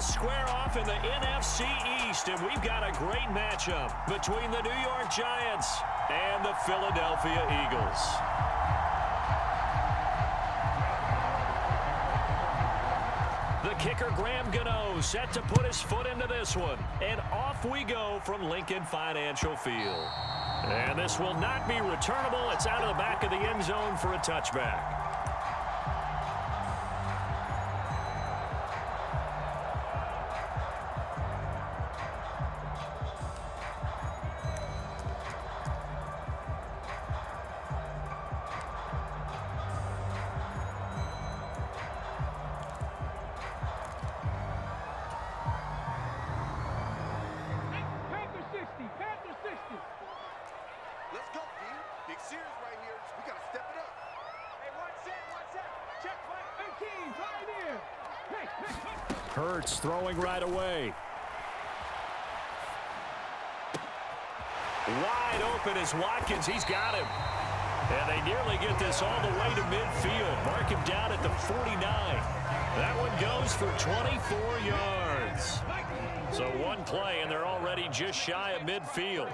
square off in the NFC East, and we've got a great matchup between the New York Giants and the Philadelphia Eagles. The kicker, Graham Gano, set to put his foot into this one. And off we go from Lincoln Financial Field. And this will not be returnable. It's out of the back of the end zone for a touchback. Hurts throwing right away. Wide open is Watkins. He's got him. And they nearly get this all the way to midfield. Mark him down at the 49. That one goes for 24 yards. So one play, and they're already just shy of midfield.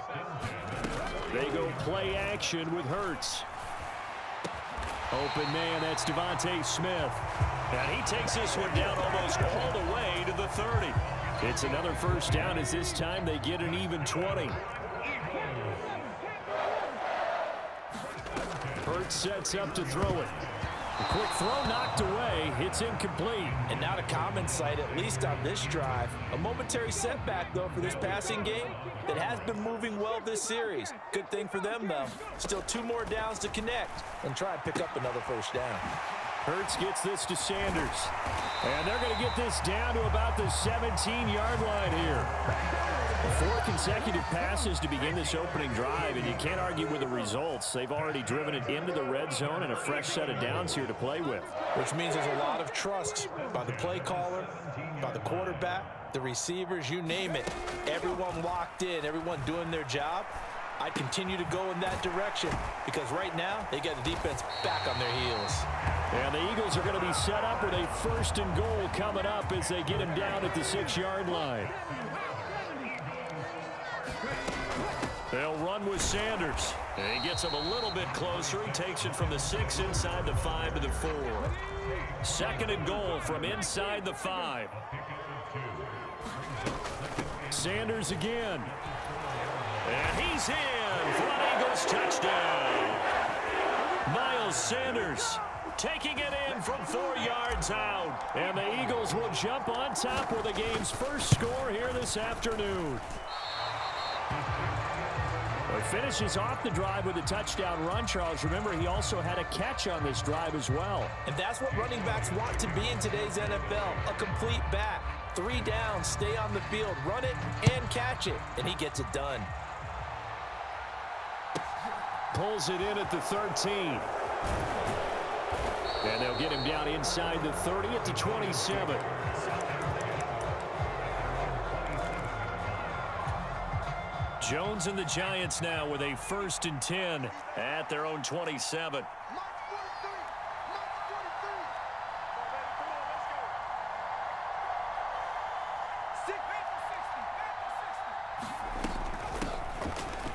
They go play action with Hurts. Open man, that's Devontae Smith. And he takes this one down almost all the way to the 30. It's another first down as this time they get an even 20. Hurts sets up to throw it. A quick throw knocked away. It's incomplete. And not a common sight, at least on this drive. A momentary setback, though, for this passing game that has been moving well this series. Good thing for them, though. Still 2 more downs to connect and try and pick up another first down. Hurts gets this to Sanders. And they're going to get this down to about the 17-yard line here. 4 consecutive passes to begin this opening drive, and you can't argue with the results. They've already driven it into the red zone and a fresh set of downs here to play with. Which means there's a lot of trust by the play caller, by the quarterback, the receivers, you name it. Everyone locked in, everyone doing their job. I'd continue to go in that direction because right now they get the defense back on their heels. And the Eagles are going to be set up with a 1st and goal coming up as they get him down at the 6-yard line. They'll run with Sanders. And he gets him a little bit closer. He takes it from the 6 inside the 5 to the 4. 2nd and goal from inside the 5. Sanders again. And he's in for an Eagles touchdown. Miles Sanders taking it in from 4 yards out. And the Eagles will jump on top with the game's first score here this afternoon. Finishes off the drive with a touchdown run, Charles. Remember, he also had a catch on this drive as well. And that's what running backs want to be in today's NFL, a complete back. 3 downs, stay on the field, run it, and catch it. And he gets it done. Pulls it in at the 13. And they'll get him down inside the 30 at the 27. Jones and the Giants now with a 1st and 10 at their own 27.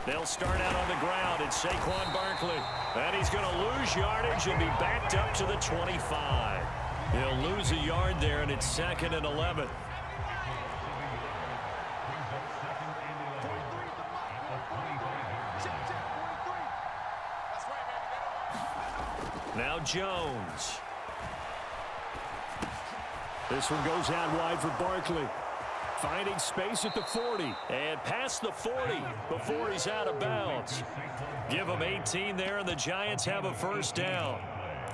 They'll start out on the ground. It's Saquon Barkley. And he's going to lose yardage and be backed up to the 25. He'll lose a yard there, and it's 2nd and 11. Now Jones. This one goes out wide for Barkley. Finding space at the 40. And past the 40 before he's out of bounds. Give him 18 there, and the Giants have a 1st down.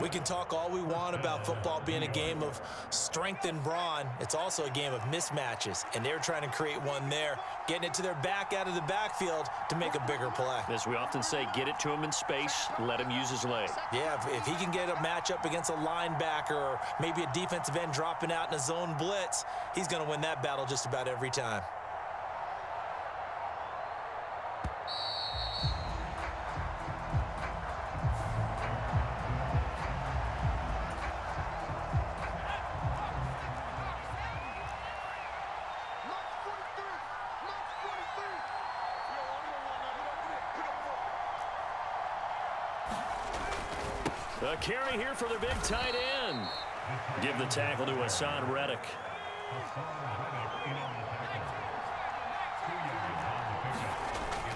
We can talk all we want about football being a game of strength and brawn. It's also a game of mismatches, and they're trying to create one there, getting it to their back out of the backfield to make a bigger play. As we often say, get it to him in space, let him use his leg. Yeah, if he can get a matchup against a linebacker or maybe a defensive end dropping out in a zone blitz, he's going to win that battle just about every time. A carry here for their big tight end. Give the tackle to Hassan Reddick.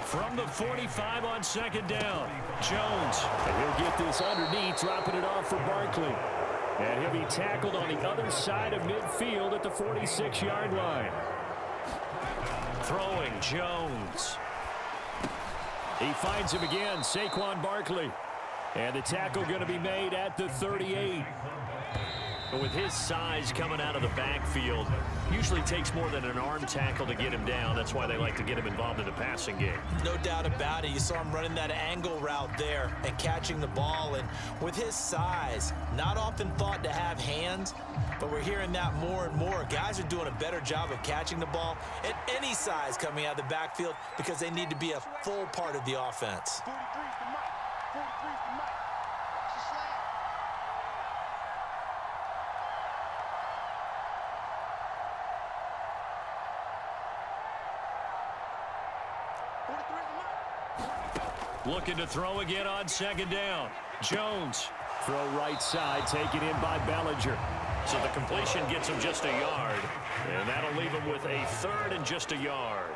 From the 45 on second down, Jones. And he'll get this underneath, dropping it off for Barkley. And he'll be tackled on the other side of midfield at the 46-yard line. Throwing, Jones. He finds him again, Saquon Barkley. And the tackle going to be made at the 38. But with his size coming out of the backfield, usually takes more than an arm tackle to get him down. That's why they like to get him involved in the passing game. No doubt about it. You saw him running that angle route there and catching the ball. And with his size, not often thought to have hands, but we're hearing that more and more. Guys are doing a better job of catching the ball at any size coming out of the backfield because they need to be a full part of the offense. Looking to throw again on second down. Jones. Throw right side, taken in by Bellinger. So the completion gets him just a yard. And that'll leave him with a third and just a yard.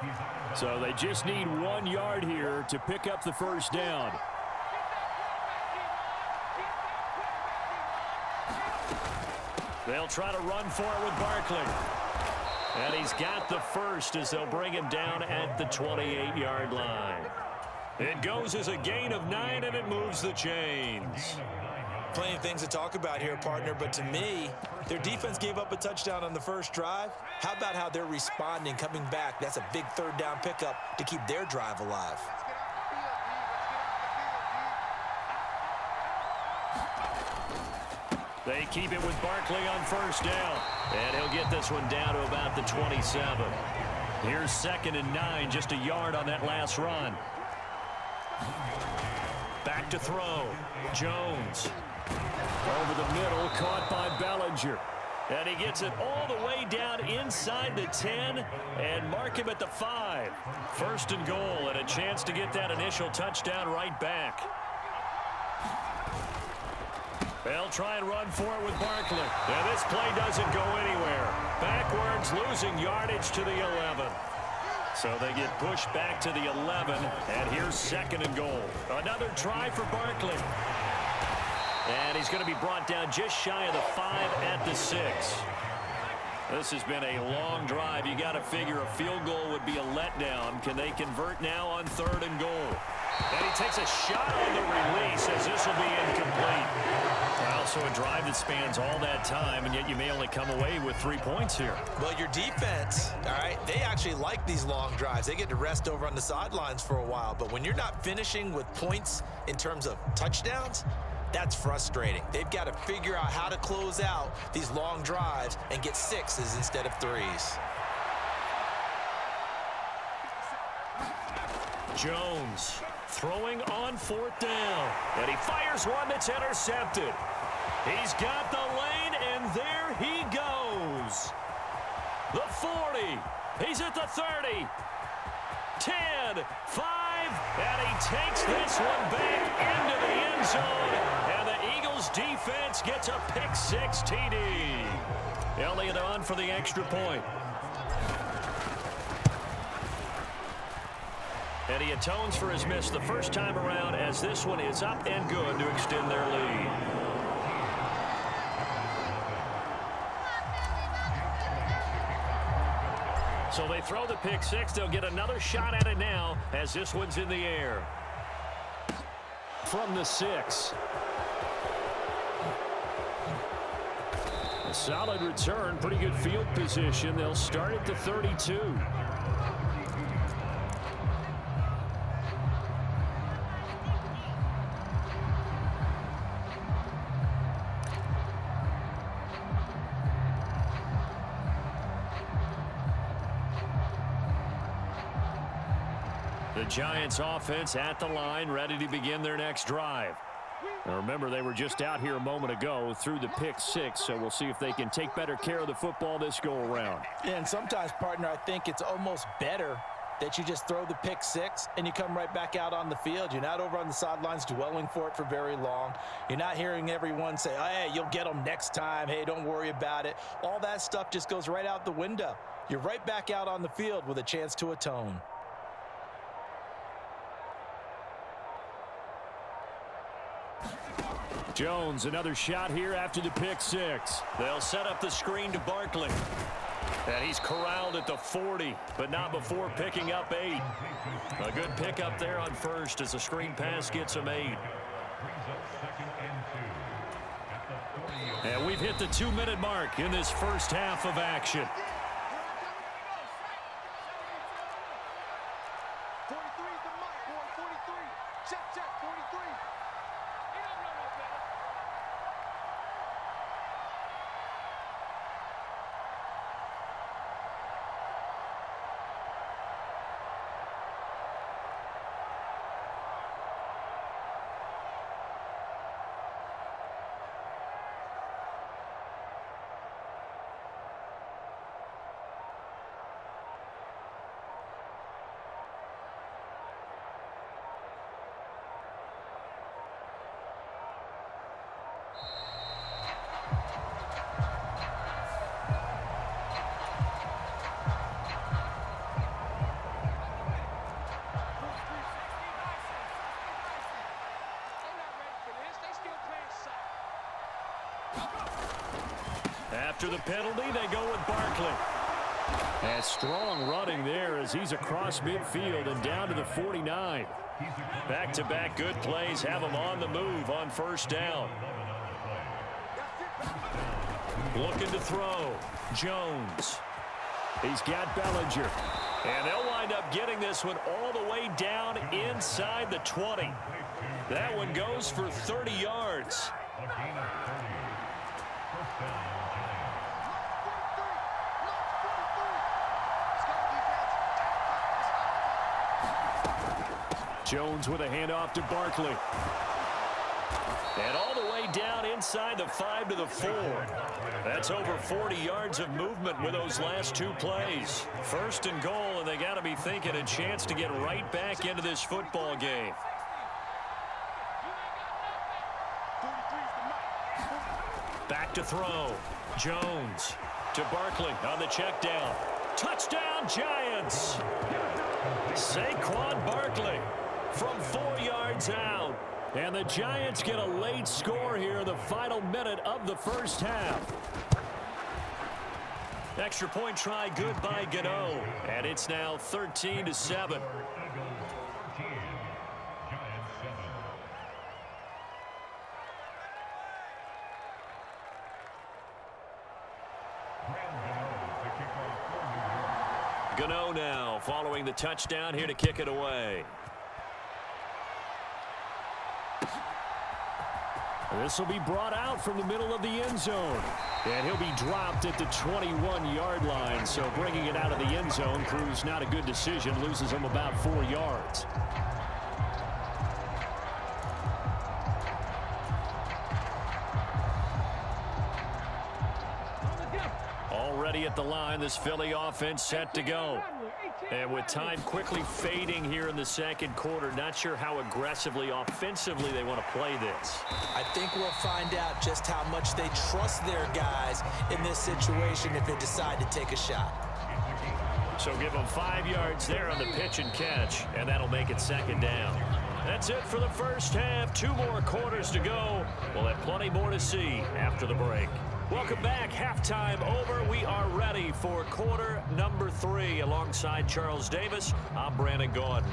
So they just need 1 yard here to pick up the first down. They'll try to run for it with Barkley. And he's got the first as they'll bring him down at the 28-yard line. It goes as a gain of 9, and it moves the chains. Plenty of things to talk about here, partner, but to me, their defense gave up a touchdown on the first drive. How about how they're responding, coming back? That's a big third down pickup to keep their drive alive. They keep it with Barkley on first down. And he'll get this one down to about the 27. Here's 2nd and 9, just a yard on that last run. Back to throw. Jones. Over the middle, caught by Bellinger. And he gets it all the way down inside the 10 and mark him at the 5. 1st and goal, and a chance to get that initial touchdown right back. They'll try and run for it with Barkley. And this play doesn't go anywhere. Backwards, losing yardage to the 11. So they get pushed back to the 11, and here's 2nd and goal. Another try for Barkley. And he's going to be brought down just shy of the 5 at the 6. This has been a long drive. You got to figure a field goal would be a letdown. Can they convert now on 3rd and goal? And he takes a shot on the release as this will be incomplete. Also a drive that spans all that time, and yet you may only come away with 3 points here. Well, your defense, all right, they actually like these long drives. They get to rest over on the sidelines for a while. But when you're not finishing with points in terms of touchdowns, that's frustrating. They've got to figure out how to close out these long drives and get 6s instead of 3s. Jones throwing on 4th down. And he fires one that's intercepted. He's got the lane, and there he goes. The 40. He's at the 30. 10, 5, and he takes this one back into the end zone. And the Eagles defense gets a pick-6 TD. Elliott on for the extra point. And he atones for his miss the first time around as this one is up and good to extend their lead. So they throw the pick-6. They'll get another shot at it now as this one's in the air. From the 6. A solid return, pretty good field position. They'll start at the 32. The Giants offense at the line, ready to begin their next drive. Now remember, they were just out here a moment ago through the pick-6, so we'll see if they can take better care of the football this go-around. And sometimes, partner, I think it's almost better that you just throw the pick six and you come right back out on the field. You're not over on the sidelines dwelling for it for very long. You're not hearing everyone say, oh, hey, you'll get them next time. Hey, don't worry about it. All that stuff just goes right out the window. You're right back out on the field with a chance to atone. Jones, another shot here after the pick six. They'll set up the screen to Barkley. And he's corralled at the 40, but not before picking up 8. A good pickup there on first as the screen pass gets him 8. And we've hit the 2-minute mark in this first half of action. 43 is the mark, boy. 43. Check, 43. He don't know no better. After the penalty, they go with Barkley. And strong running there as he's across midfield and down to the 49. Back-to-back good plays have him on the move on first down. Looking to throw. Jones. He's got Bellinger. And they'll wind up getting this one all the way down inside the 20. That one goes for 30 yards. Jones with a handoff to Barkley. And all the way down inside the 5 to the 4. That's over 40 yards of movement with those last 2 plays. First and goal, and they got to be thinking a chance to get right back into this football game. Back to throw. Jones to Barkley on the check down. Touchdown, Giants! Saquon Barkley from 4 yards out. And the Giants get a late score here in the final minute of the first half. Extra point try good by Gano. And it's now 13-7. Gano now following the touchdown here to kick it away. This will be brought out from the middle of the end zone. And he'll be dropped at the 21-yard line. So bringing it out of the end zone proves not a good decision. Loses him about 4 yards. Already at the line, this Philly offense set to go. And with time quickly fading here in the second quarter, not sure how aggressively, offensively they want to play this. I think we'll find out just how much they trust their guys in this situation if they decide to take a shot. So give them 5 yards there on the pitch and catch, and that'll make it second down. That's it for the first half. 2 more quarters to go. We'll have plenty more to see after the break. Welcome back. Halftime over. We are ready for quarter number 3. Alongside Charles Davis, I'm Brandon Gordon.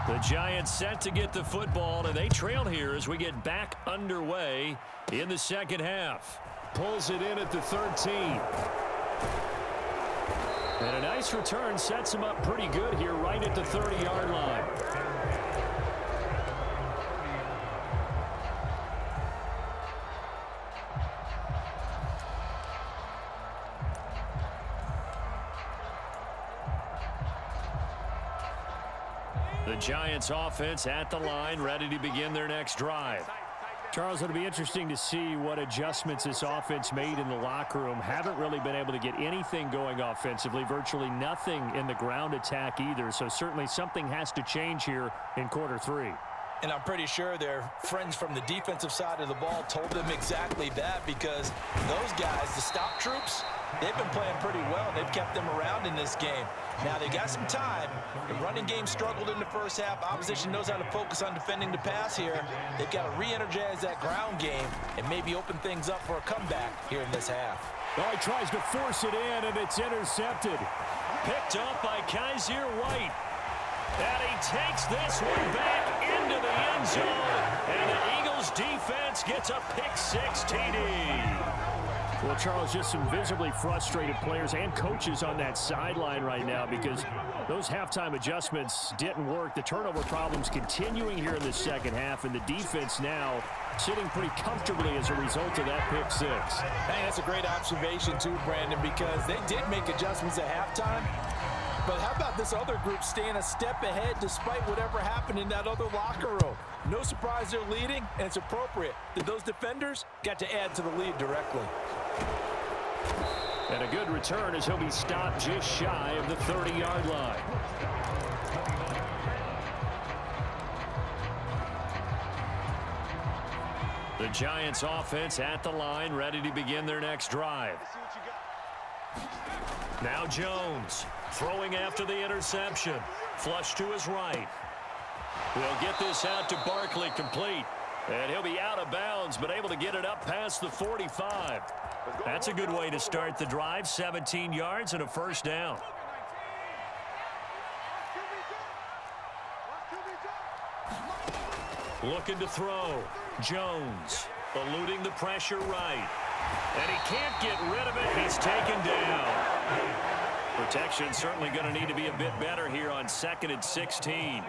The Giants set to get the football, and they trail here as we get back underway in the second half. Pulls it in at the 13. And a nice return sets him up pretty good here right at the 30-yard line. The Giants offense at the line, ready to begin their next drive. Charles, it'll be interesting to see what adjustments this offense made in the locker room. Haven't really been able to get anything going offensively, virtually nothing in the ground attack either. So certainly something has to change here in quarter three. And I'm pretty sure their friends from the defensive side of the ball told them exactly that, because those guys, the stop troops, they've been playing pretty well. They've kept them around in this game. Now, they got some time. The running game struggled in the first half. Opposition knows how to focus on defending the pass here. They've got to re-energize that ground game and maybe open things up for a comeback here in this half. Oh, he tries to force it in, and it's intercepted. Picked up by Kaiser White. And he takes this one back into the end zone. And the Eagles defense gets a pick-six TD. Well, Charles, just some visibly frustrated players and coaches on that sideline right now because those halftime adjustments didn't work. The turnover problems continuing here in the second half, and the defense now sitting pretty comfortably as a result of that pick six. Hey, that's a great observation too, Brandon, because they did make adjustments at halftime. But how about this other group staying a step ahead despite whatever happened in that other locker room? No surprise they're leading, and it's appropriate that those defenders got to add to the lead directly. And a good return as he'll be stopped just shy of the 30-yard line. The Giants offense at the line, ready to begin their next drive. Now Jones throwing after the interception. Flush to his right. We'll get this out to Barkley, complete. And he'll be out of bounds, but able to get it up past the 45. That's a good way to start the drive. 17 yards and a first down. Looking to throw. Jones eluding the pressure right. And he can't get rid of it. He's taken down. Protection certainly going to need to be a bit better here on 2nd and 16.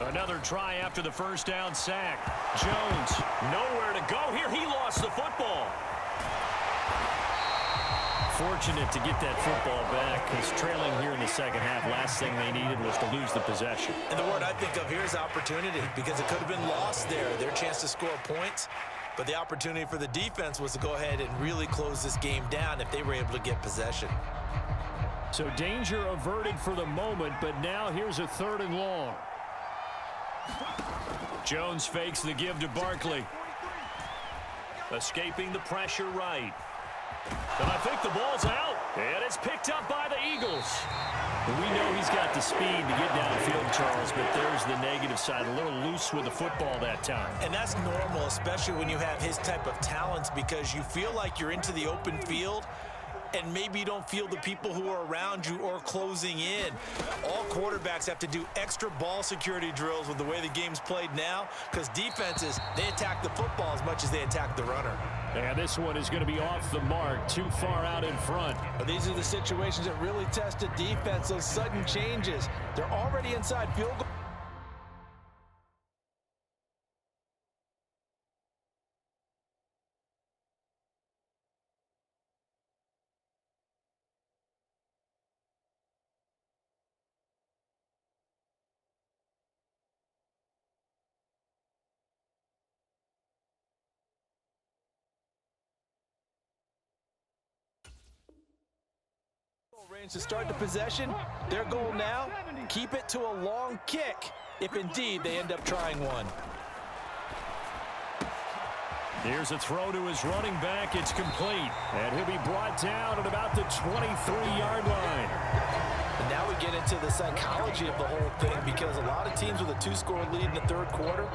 Another try after the first down sack. Jones, nowhere to go here. He lost the football. Fortunate to get that football back because trailing here in the second half, last thing they needed was to lose the possession. And the word I think of here is opportunity, because it could have been lost there, their chance to score points. But the opportunity for the defense was to go ahead and really close this game down if they were able to get possession. So danger averted for the moment, but now here's a 3rd and long. Jones fakes the give to Barkley. Escaping the pressure right. And I think the ball's out. And it's picked up by the Eagles. We know he's got the speed to get downfield, Charles, but there's the negative side. A little loose with the football that time. And that's normal, especially when you have his type of talents, because you feel like you're into the open field and maybe you don't feel the people who are around you or closing in. All quarterbacks have to do extra ball security drills with the way the game's played now, because defenses, they attack the football as much as they attack the runner. And this one is going to be off the mark, too far out in front. But these are the situations that really test a defense, those sudden changes. They're already inside field goal. Range to start the possession. Their goal now, keep it to a long kick, if indeed they end up trying one. Here's a throw to his running back. It's complete. And he'll be brought down at about the 23-yard line. And now we get into the psychology of the whole thing, because a lot of teams with a 2-score lead in the 3rd quarter,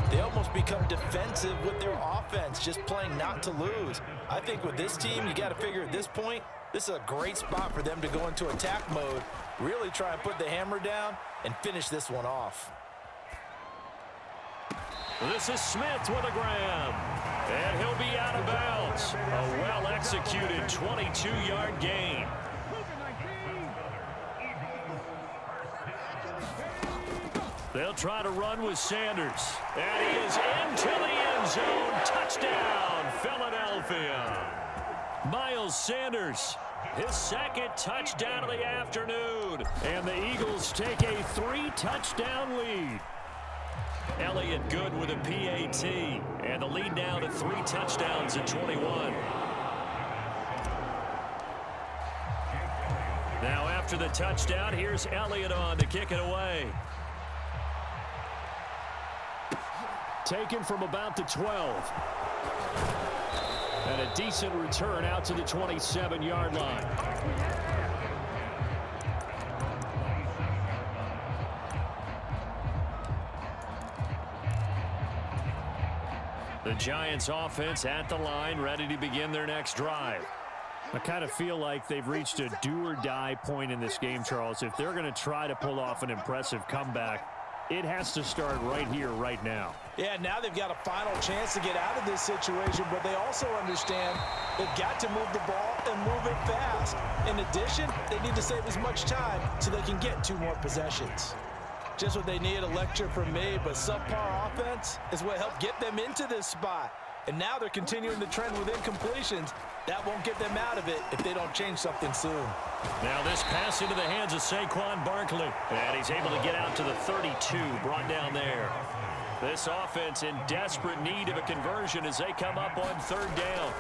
they almost become defensive with their offense, just playing not to lose. I think with this team, you got to figure at this point, this is a great spot for them to go into attack mode, really try and put the hammer down and finish this one off. This is Smith with a grab. And he'll be out of bounds. A well-executed 22-yard gain. They'll try to run with Sanders. And he is into the end zone. Touchdown, Philadelphia. Miles Sanders His second touchdown of the afternoon. And the Eagles take a 3-touchdown lead. Elliott good with a PAT. And the lead now to 3 touchdowns at 21. Now after the touchdown, here's Elliott on to kick it away. Taken from about the 12. And a decent return out to the 27-yard line. The Giants offense at the line, ready to begin their next drive. I kind of feel like they've reached a do-or-die point in this game, Charles. If they're going to try to pull off an impressive comeback, it has to start right here, right now. Yeah, now they've got a final chance to get out of this situation, but they also understand they've got to move the ball and move it fast. In addition, they need to save as much time so they can get 2 more possessions. Just what they need, a lecture from me, but subpar offense is what helped get them into this spot. And now they're continuing the trend with incompletions. That won't get them out of it if they don't change something soon. Now this pass into the hands of Saquon Barkley. And he's able to get out to the 32, brought down there. This offense in desperate need of a conversion as they come up on 3rd down.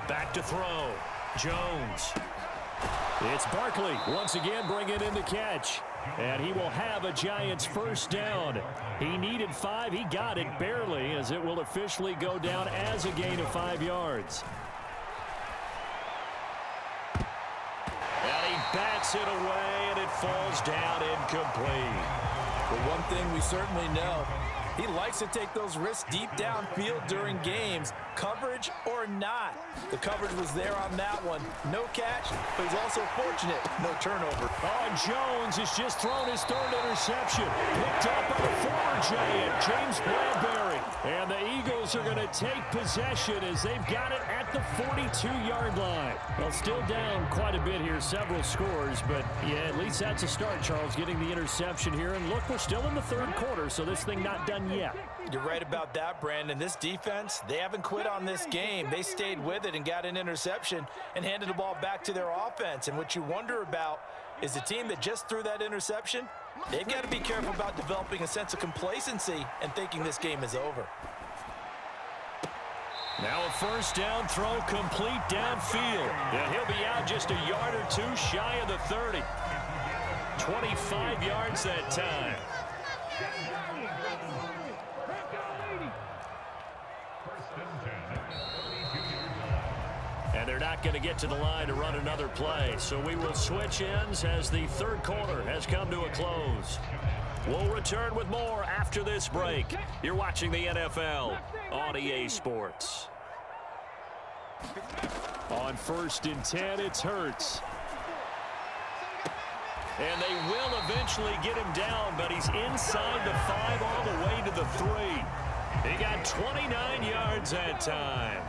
Back to throw. Jones. It's Barkley once again bringing in the catch. And he will have a Giants first down. He needed 5. He got it barely as it will officially go down as a gain of 5 yards. And he bats it away, and it falls down incomplete. But one thing we certainly know, he likes to take those risks deep downfield during games, coverage or not. The coverage was there on that one. No catch, but he's also fortunate. No turnover. Oh, and Jones has just thrown his 3rd interception. Picked up by the former Giant, James Bradbury. And the Eagles are going to take possession as they've got it at the 42-yard line. Well, still down quite a bit here, several scores, but yeah, at least that's a start, Charles, getting the interception here. And look, we're still in the 3rd quarter, so this thing not done yet. You're right about that, Brandon. This defense, they haven't quit on this game. They stayed with it and got an interception and handed the ball back to their offense. And what you wonder about is the team that just threw that interception, they've got to be careful about developing a sense of complacency and thinking this game is over. Now a first down throw complete downfield. And he'll be out just a yard or 2 shy of the 30. 25 yards that time. And they're not going to get to the line to run another play. So we will switch ends as the 3rd quarter has come to a close. We'll return with more after this break. You're watching the NFL on EA Sports. On 1st and 10, it's Hurts. And they will eventually get him down, but he's inside the 5 all the way to the 3. He got 29 yards that time.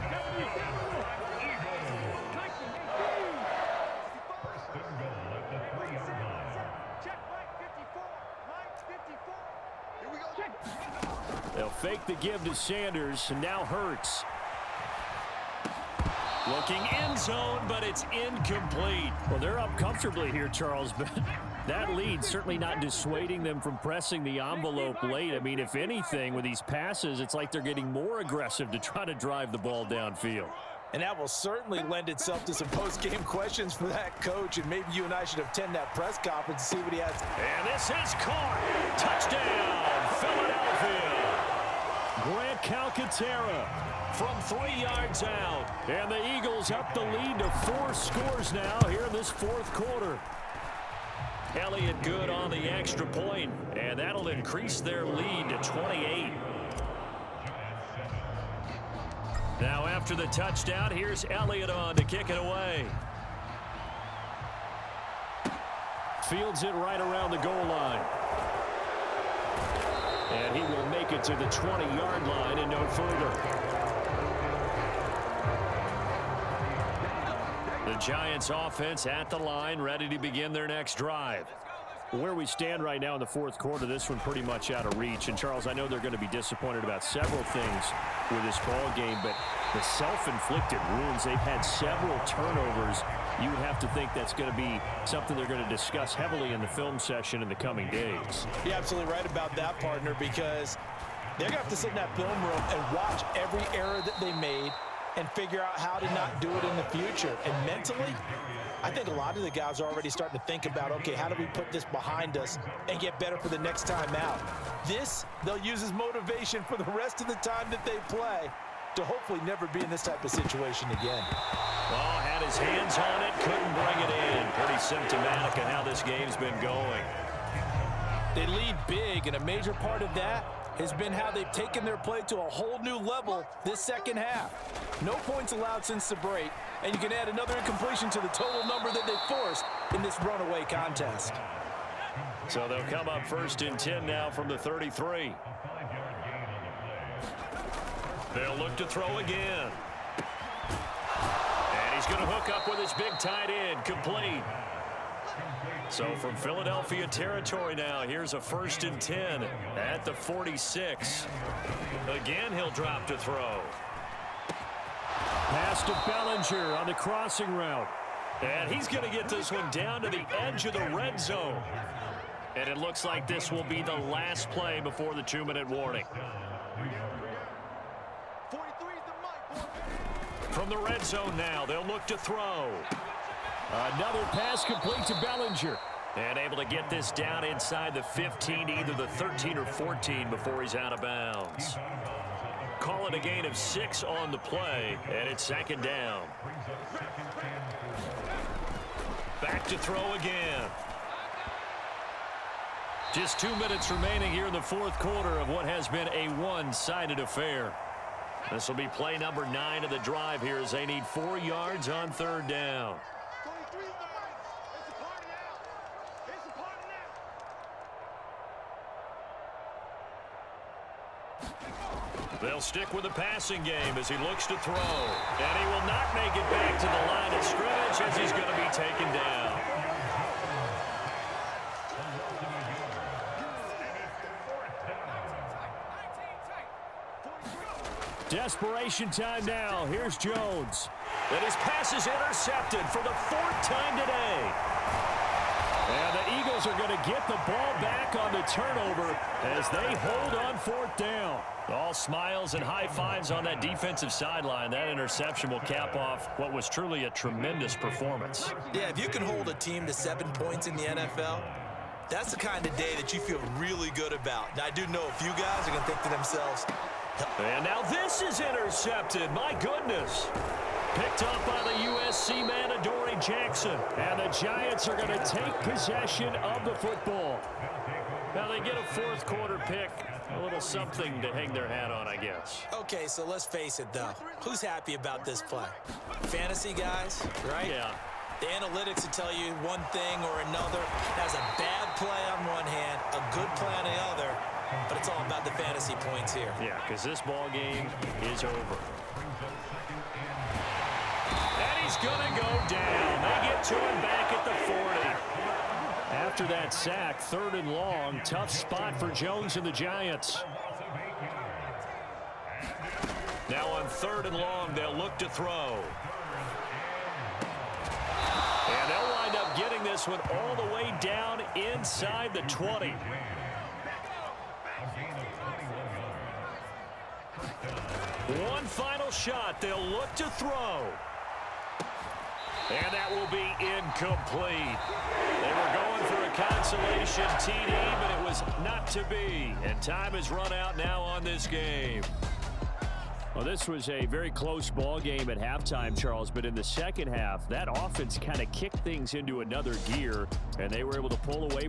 They'll fake the give to Sanders, and now Hurts. Looking end zone, but it's incomplete. Well, they're up comfortably here, Charles, but that lead certainly not dissuading them from pressing the envelope late. I mean, if anything, with these passes, it's like they're getting more aggressive to try to drive the ball downfield. And that will certainly lend itself to some post-game questions for that coach, and maybe you and I should attend that press conference and see what he has. And this is caught. Touchdown, Philadelphia. Grant Calcaterra from 3 yards out. And the Eagles up the lead to 4 scores now here in this 4th quarter. Elliott good on the extra point, and that'll increase their lead to 28. Now after the touchdown, here's Elliott on to kick it away. Fields it right around the goal line. And he will make it to the 20-yard line and no further. The Giants offense at the line, ready to begin their next drive. Where we stand right now in the fourth quarter, this one pretty much out of reach. And, Charles, I know they're going to be disappointed about several things with this ball game, but the self-inflicted wounds, they've had several turnovers. You would have to think that's going to be something they're going to discuss heavily in the film session in the coming days. You're absolutely right about that, partner, because they're going to have to sit in that film room and watch every error that they made and figure out how to not do it in the future. And mentally, I think a lot of the guys are already starting to think about, okay, how do we put this behind us and get better for the next time out? This, they'll use as motivation for the rest of the time that they play to hopefully never be in this type of situation again. Oh, had his hands on it, couldn't bring it in. Pretty symptomatic of how this game's been going. They lead big, and a major part of that has been how they've taken their play to a whole new level this second half. No points allowed since the break, and you can add another incompletion to the total number that they forced in this runaway contest. So they'll come up 1st and 10 now from the 33. They'll look to throw again. And he's going to hook up with his big tight end, complete. So from Philadelphia territory now, here's a 1st and 10 at the 46. Again, he'll drop to throw. Pass to Bellinger on the crossing route. And he's going to get this one down to the edge of the red zone. And it looks like this will be the last play before the 2-minute warning. 43 is the mic, boy. From the red zone now, they'll look to throw. Another pass complete to Bellinger. And able to get this down inside the 15, either the 13 or 14 before he's out of bounds. Call it a gain of 6 on the play, and it's 2nd down. Back to throw again. Just 2 minutes remaining here in the fourth quarter of what has been a one-sided affair. This will be play number 9 of the drive here as they need 4 yards on 3rd down. 23 is the mic. It's a party now. It's a party now. They'll stick with the passing game as he looks to throw. And he will not make it back to the line of scrimmage as he's going to be taken down. Desperation time now. Here's Jones. And his pass is intercepted for the 4th time today. And the Eagles are going to get the ball back on the turnover as they hold on 4th down. All smiles and high fives on that defensive sideline. That interception will cap off what was truly a tremendous performance. Yeah, if you can hold a team to 7 points in the NFL, that's the kind of day that you feel really good about. Now, I do know a few guys are going to think to themselves, and now this is intercepted. My goodness. Picked up by the USC man, Adoree Jackson. And the Giants are going to take possession of the football. Now they get a fourth quarter pick. A little something to hang their hat on, I guess. Okay, so let's face it, though. Who's happy about this play? Fantasy guys, right? Yeah. The analytics will tell you one thing or another. Has a bad play on one hand, a good play on the other. But it's all about the fantasy points here. Yeah, because this ball game is over. And he's going to go down. They get to him back at the 40. After that sack, 3rd and long, tough spot for Jones and the Giants. Now on 3rd and long, they'll look to throw. And they'll wind up getting this one all the way down inside the 20. One final shot. They'll look to throw. And that will be incomplete. They were going for a consolation TD, but it was not to be. And time has run out now on this game. Well, this was a very close ball game at halftime, Charles, but in the second half, that offense kind of kicked things into another gear, and they were able to pull away